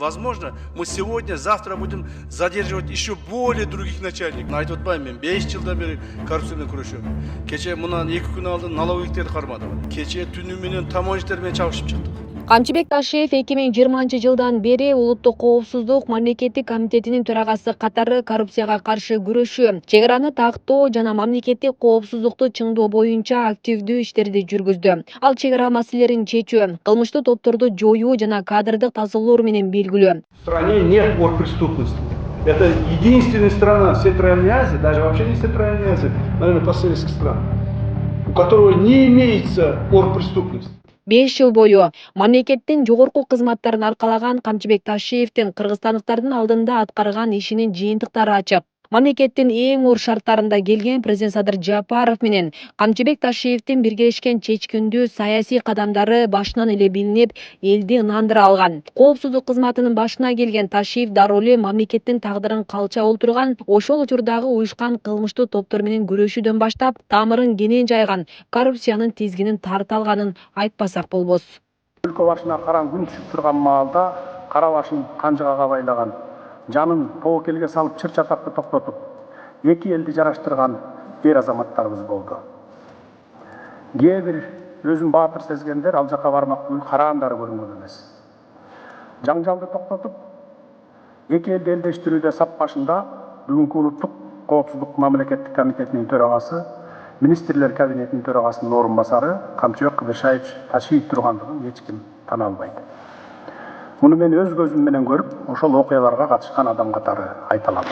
Возможно, мы сегодня, завтра будем задерживать еще более других начальников. Айтып отпаймын, мен 5 жылдан бери коррупциямен күрөшөм. Кече мындан 2 күн алдын налоговиктерди кармадым. Кече түнү менен таможниктер менен чабышып чыктык. Камчыбек Ташиев 2020-жылдан бери Улуттук коопсуздук мамлекеттик комитетинин төрагасы катары коррупцияга каршы күрөшүү, чек араны тактоо жана мамлекеттик коопсуздукту чыңдоо боюнча активдүү иштерди жүргүздү. Ал чек ара маселелерин чечүү, кылмыштуу топторду жоюу жана кадрдык тазалоо менен белгилүү. В стране нет оргпреступности. Это единственная страна в Центральной Азии, даже вообще не Центральной Азии, наверное, постсоветских стран, у которого не имеется оргпреступности. 5 жыл бою мамлекеттин жогорку кызматтарын аркалаган Камчыбек Ташиевдин кыргызстандыктардын алдында аткарган ишинин жыйынтыктары ачык. Мамлекеттин эң оор шарттарында келген президент Садыр Жапаров менен Камчыбек Ташиевдин биргелешкен чечкиндүү саясий кадамдары башынан эле билинип, элди ынандыра алган. Коопсуздук кызматынын башына келген Ташиев дароо эле мамлекеттин тагдырын калча олтурган, ошол учурдагы уюшкан кылмыштуу топтор менен күрөшүүдөн баштап, тамырын кенен жайган, коррупциянын тизгинин тарта алганын айтпасак болбос. Өлкө башына караң күн түшүп турган маалда кара башын канжыгага байлаган, жанын тобокелге салып чыр-чатакты токтотуп, эки элди жараштырган эр азаматтарыбыз болду. Кээ бир өзүн баатыр сезгендер ал жака бармак түгүл караандары көрүнгөн эмес. Жаңжалды токтотуп, эки элди элдештирүүдө сап башында бүгүнкү Улуттук коопсуздук мамлекеттик комитетинин төрагасы, министрлер кабинетинин төрагасынын орун басары Камчыбек Кыдыршаевич Ташиев тургандыгын эч ким тана албайт. Муну мен өз көзүм менен көрүп, ошол окуяларга катышкан адам катары айта алам.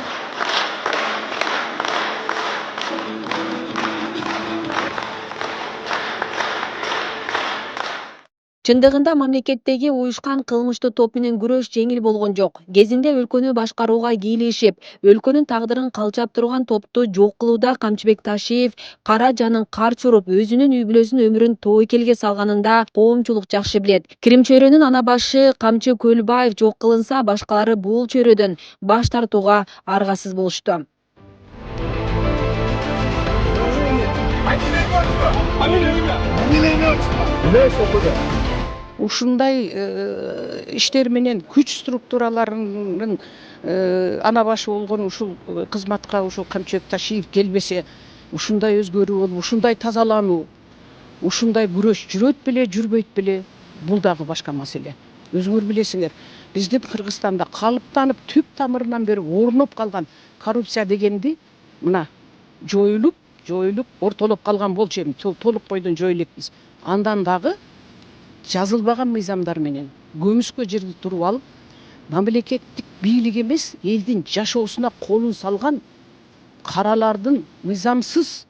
Чындыгында мамлекеттеги уюшкан кылмыштуу топ менен күрөш жеңил болгон жок. Кезинде өлкөнү башкарууга кийлешип, өлкөнүн тагдырын калчап турган топту жок кылууда Камчыбек Ташиев кара жанын карч уруп, өзүнүн үй бүлөсүнүн өмүрүн тобокелге салганында коомчулук жакшы билет. Кирим чөйрөнүн ана башы Камчы Көлбаев жок кылынса, башкалары бул чөйрөдөн баш тартууга аргасыз болушту. Ушундай иштер менен күч структураларынын ана башы болгон ушул кызматка ушул Камчыбек Ташиев келбесе, ушундай өзгөрүү болуп, ушундай тазалануу, ушундай күрөш жүрөт беле, жүрбөйт беле, бул дагы башка маселе. Өзүңөр билесиңер, биздин Кыргызстанда калыптанып түп тамырынан бери орноп калган коррупция дегенди мына жоюлуп, ортолоп калган болчу, эми толук бойдон жоюу элекпиз. Андан дагы жазылбаган мыйзамдар менен көмүскө жерди туруп алып, мамлекеттик бийлик эмес, элдин жашоосуна колун салган каралардын мыйзамсыз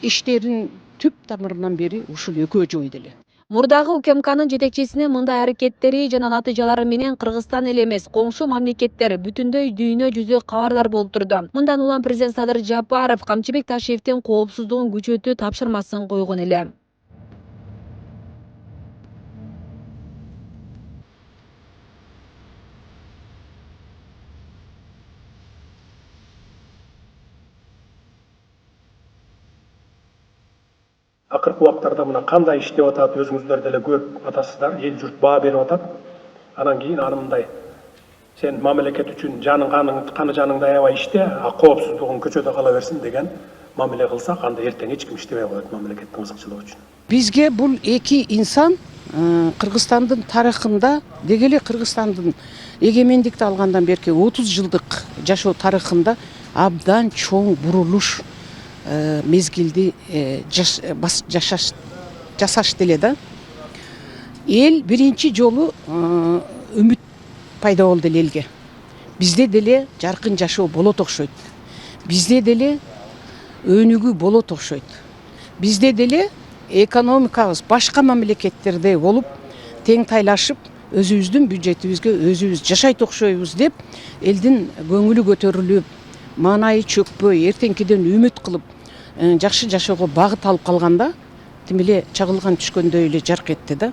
иштерин түп тамырынан бери ушул экөө жойду эле. Мурдагы УКМКнын жетекчисинин мындай аракеттери жана натыйжалары менен Кыргызстан эле эмес, коңшу мамлекеттер бүтүндөй дүйнө жүзү кабардар болуп турду. Мындан улам президент Садыр Жапаров Камчыбек Ташиевдин коопсуздугун күчөтүү тапшырмасын койгон эле. Акыркы убактарда мына кандай иштеп атат, өзүңүздөр деле көрүп атасыздар, эл журт баа берип атат. Анан кийин анымдай сен мамлекет үчүн каны жаныңды аябай иште, коопсуздугуң көчөдө кала берсин деген мамиле кылсак, анда эртең эч ким иштебей коет мамлекеттин кызыкчылыгы үчүн. Бизге бул эки инсан Кыргызстандын тарыхында, деги эле Кыргызстандын эгемендикти алгандан берки 30 жылдык жашоо тарыхында абдан чоң бурулуш мезгилди жасашты эле да. Эл биринчи жолу үмүт пайда болду элге. Бизде деле жаркын жашоо болот окшойт. Бизде деле өнүгүү болот окшойт. Бизде деле экономикабыз башка мамлекеттердей болуп, тең тайлашып, өзүбүздүн бюджетибизге өзүбүз жашайт окшойбуз деп, элдин көңүлү көтөрүлүп, маанайы чөкпөй, эртеңкиден үмүт кылып, жакшы жашоого багыт алып калганда, тим эле чагылган түшкөндөй эле жарк этти да.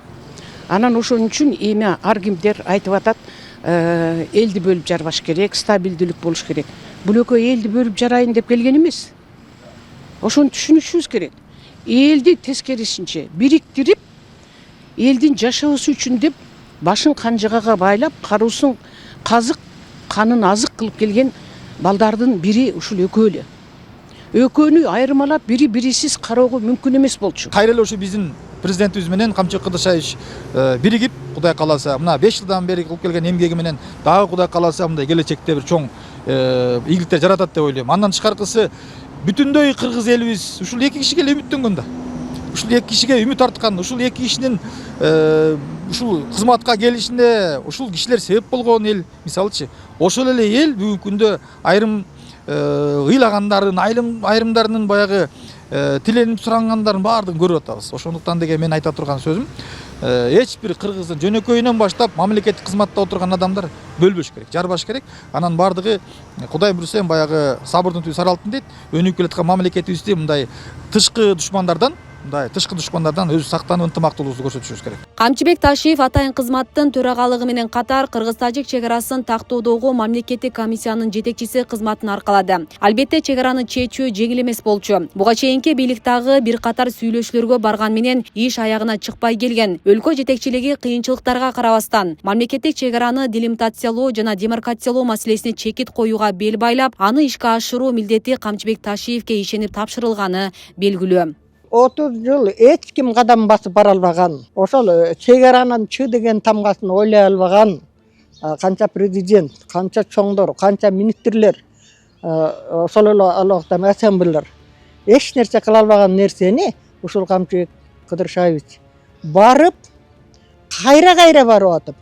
Анан ошон үчүн эми ар кимдер айтып атат, элди бөлүп жарбаш керек, стабилдүүлүк болуш керек. Бул экөө элди бөлүп жарайын деп келген эмес. Ошону түшүнүшүбүз керек. Элди тескерисинче бириктирип, элдин жашоосу үчүн деп башын канжыгага байлап, каруусун казык, канын азык кылып келген балдардын бири ушул экөө эле. Экөөнү айырмалап бири-бирисиз кароого мүмкүн эмес болчу. Кайра эле ушу биздин президентибиз менен Камчыбек Кыдыршаевич биригип, Кудай кааласа, мына 5 жылдан бери кылып келген эмгеги менен дагы Кудай кааласа мындай келечекте бир чоң ийгиликтер жаратат деп ойлойм. Андан тышкаркысы бүтүндөй кыргыз элибиз ушул эки кишиге эле үмүттөнгөн да. Ушул эки кишиге үмүт арткан, ушул эки кишинин ушул кызматка келишине ушул кишилер себеп болгон эл, мисалычы, ошол эле эл бүгүнкү күндө айрым ыйлагандарын, айрымдарынын баягы тиленип сурангандарын баардыгын көрүп атабыз. Ошондуктан деген мен айта турган сөзүм, эч бир кыргыздын жөнөкөйүнөн баштап мамлекеттик кызматта отурган адамдар бөлбөш керек, жарбаш керек. Анан баардыгы Кудай буйрса баягы сабырдын түбү сары алтын дейт. Өнүгүп келаткан мамлекетибизди мындай тышкы душмандардан өзү сактанып ынтымактуулугубузду көрсөтүшүбүз керек. Камчыбек Ташиев атайын кызматтын төрагалыгы менен катар кыргыз-тажик чек арасын тактоодогу мамлекеттик комиссиянын жетекчиси кызматын аркалады. Албетте чек араны чечүү жеңил эмес болчу. Буга чейинки бийлик дагы бир катар сүйлөшүүлөргө барган менен иш аягына чыкпай келген. Өлкө жетекчилиги кыйынчылыктарга карабастан мамлекеттик чек араны делимитациялоо жана демаркациялоо маселесине чекит коюуга бел байлап, аны ишке ашыруу милдети Камчыбек Ташиевке ишенип тапшырылганы белгилүү. 30 жыл эч ким кадам басып бара албаган, ошол чек аранын чы деген тамгасын ойлой албаган канча президент, канча чоңдор, канча министрлер, ошол эле алактан ассамблер эч нерсе кыла албаган нерсени ушул Камчыбек Кыдыршаевич барып, кайра барып атып,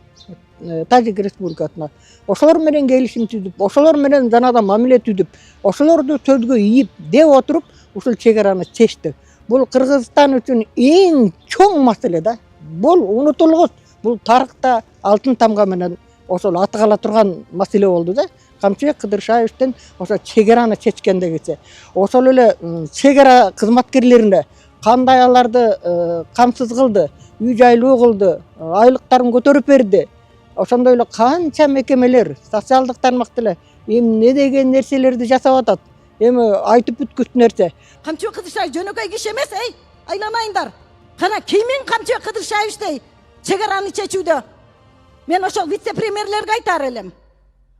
Тажик Республикасына ошолор менен келишим түзүп, ошолор менен жанагы мамиле түзүп, ошолорду сөзгө ийип деп отуруп, ушул чек араны чечти. Бул Кыргызстан үчүн эң чоң маселе да. Бул унутулгус, бул тарыхта алтын тамга менен ошол аты кала турган маселе болду да. Камчыбек Кыдыршаевдин ошо чек араны чечкендегиси. Ошол эле чек ара кызматкерлерине кандай аларды камсыз кылды, үй жайлуу кылды, айлыктарын көтөрүп берди. Ошондой эле канча мекемелер, социалдык тармак деле эмне деген нерселерди жасап атат. Эми айтып бүткүс нерсе. Камчыбек Кыдыршаев жөнөкөй киши эмес, айланайындар. Кана кимин Камчыбек Кыдыршаевдей чек араны чечүүдө? Мен ошол вице-премьерлерге айтар элем.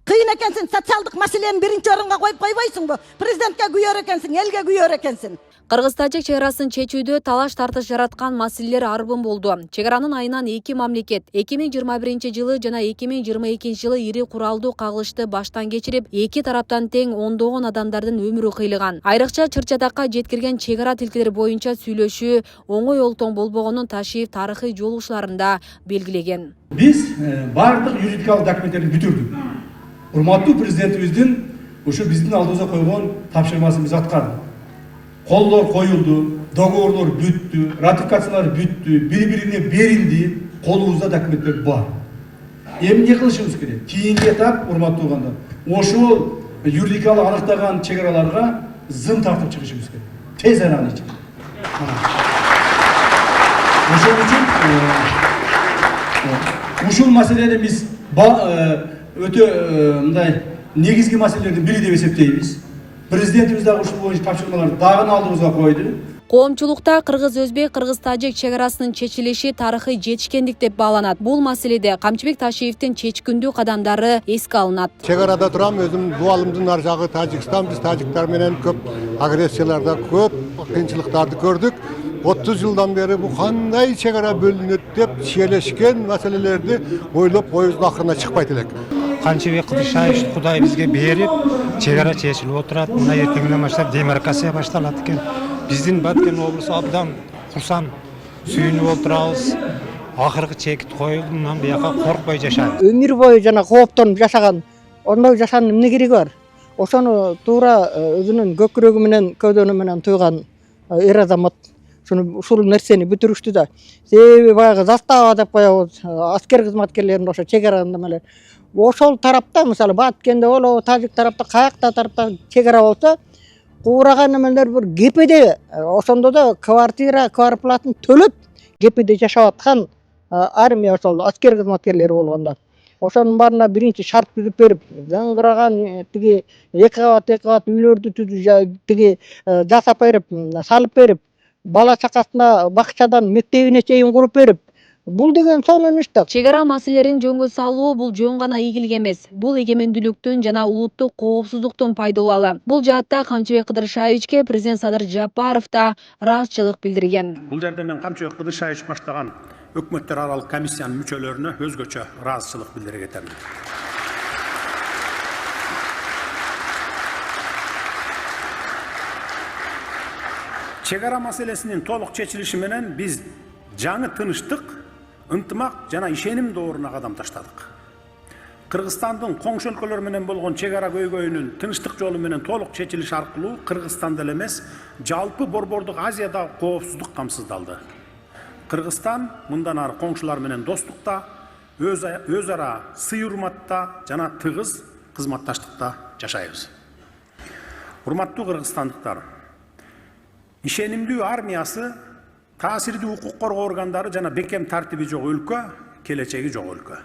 Кыйын экенсиң, социалдык маселени биринчи орунга коюп койбойсуңбу? Президентке күйөр экенсиң, элге күйөр экенсиң. Кыргыз-тажик чек арасын чечүүдө талаш-тартыш жараткан маселелер арбын болду. Чек аранын айынан эки мамлекет 2021 жылы жана 2022 жылы ири куралдуу кагылышты баштан кечирип, эки тараптан тең ондогон адамдардын өмүрү кыйылган. Айрыкча чыр-чатакка жеткирген чек ара тилкелери боюнча сүйлөшүү оңой олтоң болбогонун Ташиев тарыхый жолугушууларында белгилеген. Биз бардык юридикалык документтерди бүтүрдүк. Урматтуу президентибиздин ушу биздин алдыбызга койгон тапшырмасын биз аткардык. Колдор коюлду, договорлор бүттү, ратификациялар бүттү, бири-бирине берилди, колубузда документтер бар. Эми эмне кылышыбыз керек? Кийинки этап, урматтуу угандар, ошол юридикалык аныктаган чек араларга зым тартып чыгышыбыз керек. Тез араны ичинде. Ошол үчүн ушул маселени биз өтө мындай негизги маселелердин бири деп эсептейбиз. Президентибиз дагы ушул боюнча тапшырмаларды дагы алдыбызга койду. Коомчулукта кыргыз-өзбек, кыргыз-тажик чек арасынын чечилиши тарыхый жетишкендик деп бааланат. Бул маселеде Камчыбек Ташиевдин чечкиндүү кадамдары эске алынат. Чек арада турам, өзүм дубалымдын ар жагы Тажикстан, биз тажиктар менен көп агрессияларда, көп кыйынчылыктарды көрдүк. 30 жылдан бери бу кандай чек ара бөлүнөт деп шиелешкен маселелерди ойлоп коюбуздун акырына чыкпайт элек. Камчыбек Кыдыршаевди Кудай бизге берип, чек ара чечилип отурат. Мына эртеңден баштап демаркация башталат экен. Биздин Баткен облусу абдан курсан, сүйүнүп отурабыз. Акыркы чекит коюлду, мындан бияка коркпой жашайбыз. Өмүр бою жана кооптонуп жашаган, ондой жашаанын эмне кереги бар? Ошону туура өзүнүн көкүрөгү менен, көдөнү менен туйган эр азамат ушул нерсени бүтүрүштү да. Себеби баягы застава деп коебуз, аскер кызматкерлерин ошо чек араны менен. Ошол тарапта, мисалы Баткенде болобу, Тажик тарапта, каякта тарапта чек ара болсо, куураган эмелер бир кепеде, ошондо да квартира, квартплатын төлөп, кепеде жашап аткан армия ошол аскер кызматкерлери болгондо. Ошонун баарына биринчи шарт түзүп берип, заңгыраган тиги эки кабат үйлөрдү түзүп, тиги жасап берип, салып берип, бала чакасына бакчадан мектебине чейин куруп берип, Бул деген сонун эмес да. Чек ара маселелерин жөнгө салуу бул жөн гана ийгилик эмес. Бул эгемендүүлүктүн жана улуттук коопсуздуктун пайдалуулу. Бул жаатта Камчыбек Кыдыршаевичке президент Садыр Жапаров да ыраазычылык билдирген. Бул жерде мен Камчыбек Кыдыршаевич баштаган өкмөттөр аралык комиссиянын мүчөлөрүнө өзгөчө ыраазычылык билдире кетем. Чек ара маселесинин толук чечилиши менен биз жаңы тынычтык, ынтымак жана ишеним дооруна кадам таштадык. Кыргызстандын коңшу өлкөлөр менен болгон чек ара көйгөйүнүн тынычтык жолу менен толук чечилиши аркылуу Кыргызстанда эле эмес, жалпы Борбордук Азияда коопсуздук камсыздалды. Кыргызстан мындан ары коңшулар менен достукта, өз ара сый урматта жана тыгыз кызматташтыкта жашайбыз. Урматтуу кыргызстандыктар, ишенимдүү армиясы, таасирдүү укук коргоо органдары жана бекем тартиби жок өлкө, келечеги жок өлкө.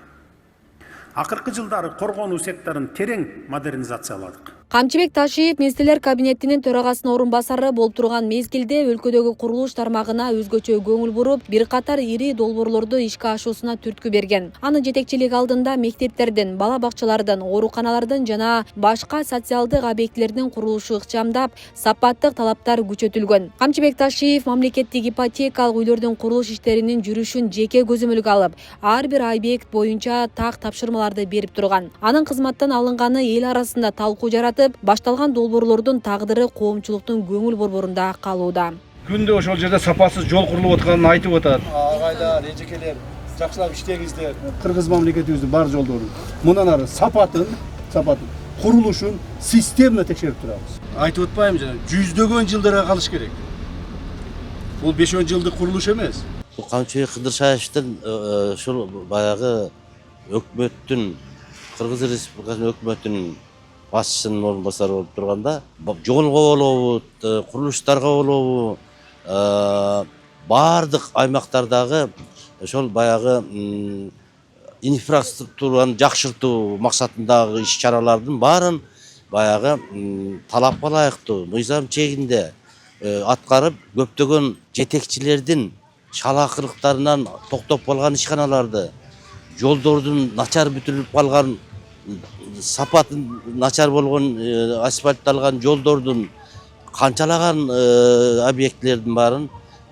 Акыркы жылдары коргонуу секторун терең модернизацияладык. Камчыбек Ташиев министрлер кабинетинин төрагасынын орун басары болуп турган мезгилде өлкөдөгү курулуш тармагына өзгөчө көңүл буруп, бир катар ири долбоорлорду ишке ашуусуна түрткү берген. Анын жетекчилиги алдында мектептердин, бала бакчалардын, ооруканалардын жана башка социалдык объектилердин курулушу ыкчамдап, сапаттык талаптар күчөтүлгөн. Камчыбек Ташиев мамлекеттик ипотекалык үйлөрдүн курулуш иштеринин жүрүшүн жеке көзөмөлгө алып, ар бир объект боюнча так тапшырмаларды берип турган. Анын кызматтан алынганы эл арасында талкуу жаратып, башталган долбоорлордун тагдыры коомчулуктун көңүл борборунда калууда. Күндө ошол жерде сапасыз жол курулуп атканын айтып атат. Агайлар, эжекелер, жакшылап иштеңиздер. Кыргыз мамлекетибиздин бар жолдорун мындан ары сапатын, курулушун системно текшерип турабыз. Айтып атпайм жана жүздөгөн жылдарга калыш керек. Бул 5-10 жылдык курулуш эмес. Камчыбек Кыдыршаевичтин ушул баягы өкмөттүн, Кыргыз Республикасынын өкмөтүнүн башчысынын орун басары болуп турганда, жолго болобу, курулуштарга болобу, бардык аймактардагы ошол баягы инфраструктураны жакшыртуу максатындагы иш-чаралардын баарын баягы талапка ылайыктуу мыйзам чегинде аткарып, көптөгөн жетекчилердин шалаакылыктарынан токтоп калган ишканаларды, жолдордун начар бүтүлүп калган, сапатын начар болгон асфальтталган жолдордун канчалаган объектилердин баарын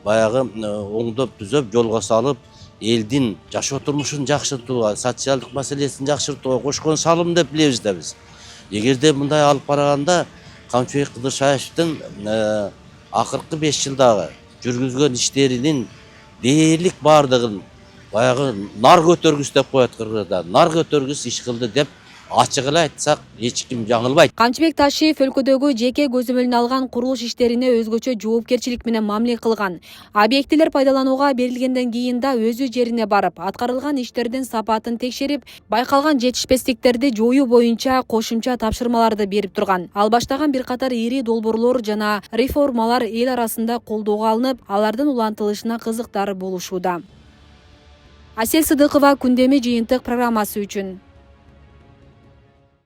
баягы оңдоп түзөп жолго салып, элдин жашоо турмушун жакшыртууга, социалдык маселесин жакшыртууга кошкон салым деп билебиз да биз. Эгерде мындай алып караганда Камчыбек Кыдыршаевичтин акыркы 5 жылдагы жүргүзгөн иштеринин дээрлик бардыгын баягы нар көтөргүс деп коет Кыргызда. Нар көтөргүс иш кылды деп ачык эле айтсак, эч ким жаңылбайт. Камчыбек Ташиев өлкөдөгү жеке көзөмөлүнө алган курулуш иштерине өзгөчө жоопкерчилик менен мамиле кылган. Объектилер пайдаланууга берилгенден кийин да өзү жерине барып, аткарылган иштердин сапатын текшерип, байкалган жетишпестиктерди жоюу боюнча кошумча тапшырмаларды берип турган. Ал баштаган бир катар ири долбоорлор жана реформалар эл арасында колдоого алынып, алардын улантылышына кызыктар болушууда. Асел Сыдыкова, Күндөмү жыйынтык программасы үчүн.